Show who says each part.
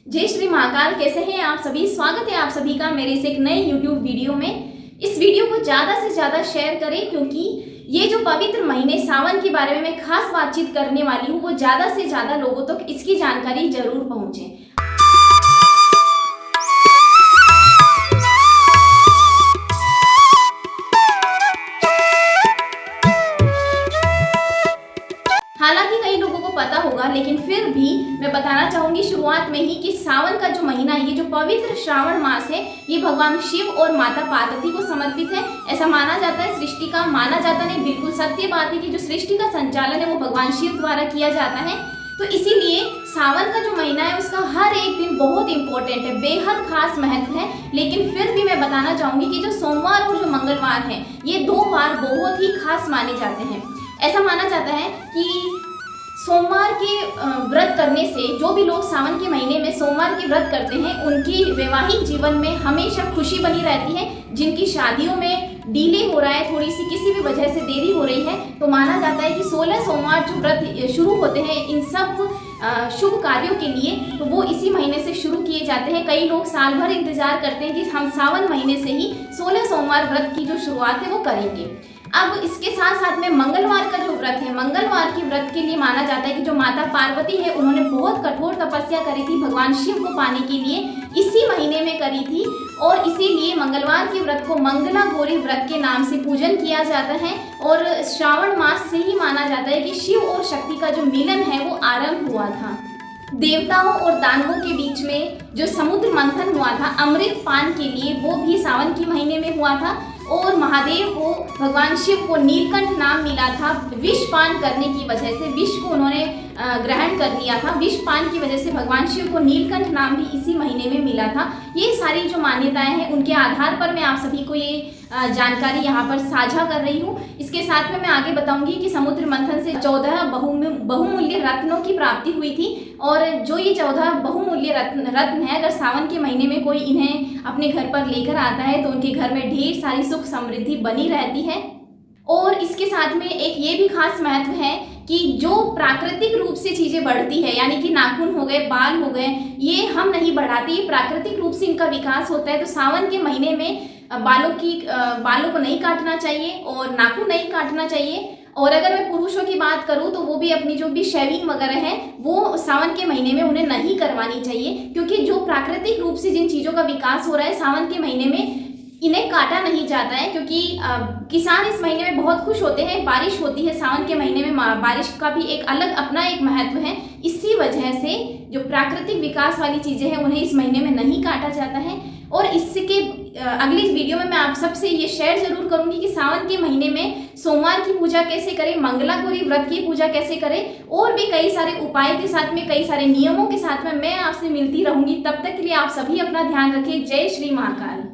Speaker 1: जय श्री महाकाल। कैसे हैं आप सभी? स्वागत है आप सभी का मेरे इस एक नए YouTube वीडियो में। इस वीडियो को ज़्यादा से ज़्यादा शेयर करें क्योंकि ये जो पवित्र महीने सावन के बारे में मैं खास बातचीत करने वाली हूँ वो ज़्यादा से ज़्यादा लोगों तक इसकी जानकारी जरूर पहुँचे। हालांकि कई लोगों को पता होगा लेकिन फिर भी मैं बताना चाहूंगी शुरुआत में ही कि सावन का जो महीना है, ये जो पवित्र श्रावण मास है, ये भगवान शिव और माता पार्वती को समर्पित है। ऐसा माना जाता है, सृष्टि का माना जाता नहीं, बिल्कुल सत्य बात है कि जो सृष्टि का संचालन है वो भगवान शिव द्वारा किया जाता है। तो इसीलिए सावन का जो महीना है उसका हर एक दिन बहुत इंपॉर्टेंट है, बेहद खास महत्व है। लेकिन फिर भी मैं बताना चाहूंगी कि जो सोमवार और जो मंगलवार है, ये दो वार बहुत ही खास माने जाते हैं। ऐसा माना जाता है कि सोमवार के व्रत करने से, जो भी लोग सावन के महीने में सोमवार के व्रत करते हैं, उनकी वैवाहिक जीवन में हमेशा खुशी बनी रहती है। जिनकी शादियों में डिले हो रहा है, थोड़ी सी किसी भी वजह से देरी हो रही है, तो माना जाता है कि 16 सोमवार जो व्रत शुरू होते हैं इन सब शुभ कार्यों के लिए, तो वो इसी महीने से शुरू किए जाते हैं। कई लोग साल भर इंतजार करते हैं कि हम सावन महीने से ही 16 सोमवार व्रत की जो शुरुआत है वो करेंगे। अब इसके साथ साथ में मंगलवार का जो व्रत है, मंगलवार के व्रत के लिए माना जाता है कि जो माता पार्वती है उन्होंने बहुत कठोर तपस्या करी थी भगवान शिव को पाने के लिए, इसी महीने में करी थी। और इसीलिए मंगलवार के व्रत को मंगला गौरी व्रत के नाम से पूजन किया जाता है। और श्रावण मास से ही माना जाता है कि शिव और शक्ति का जो मिलन है वो आरंभ हुआ था। देवताओं और दानवों के बीच में जो समुद्र मंथन हुआ था अमृत पान के लिए, वो भी सावन के महीने में हुआ था। और महादेव को, भगवान शिव को नीलकंठ नाम मिला था विष पान करने की वजह से। विष को उन्होंने ग्रहण कर लिया था, विष पान की वजह से भगवान शिव को नीलकंठ नाम भी इसी महीने में मिला था। ये सारी जो मान्यताएं हैं उनके आधार पर मैं आप सभी को ये जानकारी यहाँ पर साझा कर रही हूँ। इसके साथ में मैं आगे बताऊंगी कि समुद्र मंथन से 14 बहुमूल्य रत्नों की प्राप्ति हुई थी। और जो ये 14 बहुमूल्य रत्न है, अगर सावन के महीने में कोई इन्हें अपने घर पर लेकर आता है तो उनके घर में ढेर सारी सुख समृद्धि बनी रहती है। और इसके साथ में एक ये भी खास महत्व है कि जो प्राकृतिक रूप से चीज़ें बढ़ती है, यानी कि नाखून हो गए, बाल हो गए, ये हम नहीं बढ़ाते, ये प्राकृतिक रूप से इनका विकास होता है। तो सावन के महीने में बालों को नहीं काटना चाहिए और नाखून नहीं काटना चाहिए। और अगर मैं पुरुषों की बात करूं तो वो भी अपनी जो भी शेविंग वगैरह है वो सावन के महीने में उन्हें नहीं करवानी चाहिए, क्योंकि जो प्राकृतिक रूप से जिन चीज़ों का विकास हो रहा है सावन के महीने में इन्हें काटा नहीं जाता है। क्योंकि किसान इस महीने में बहुत खुश होते हैं, बारिश होती है सावन के महीने में, बारिश का भी एक अलग अपना एक महत्व है। इसी वजह से जो प्राकृतिक विकास वाली चीज़ें हैं उन्हें इस महीने में नहीं काटा जाता है। और इसके अगली वीडियो में मैं आप सबसे ये शेयर जरूर करूंगी कि सावन के महीने में सोमवार की पूजा कैसे करें, मंगला गौरी व्रत की पूजा कैसे करें, और भी कई सारे उपाय के साथ में, कई सारे नियमों के साथ में मैं आपसे मिलती रहूंगी। तब तक के लिए आप सभी अपना ध्यान रखें। जय श्री महाकाल।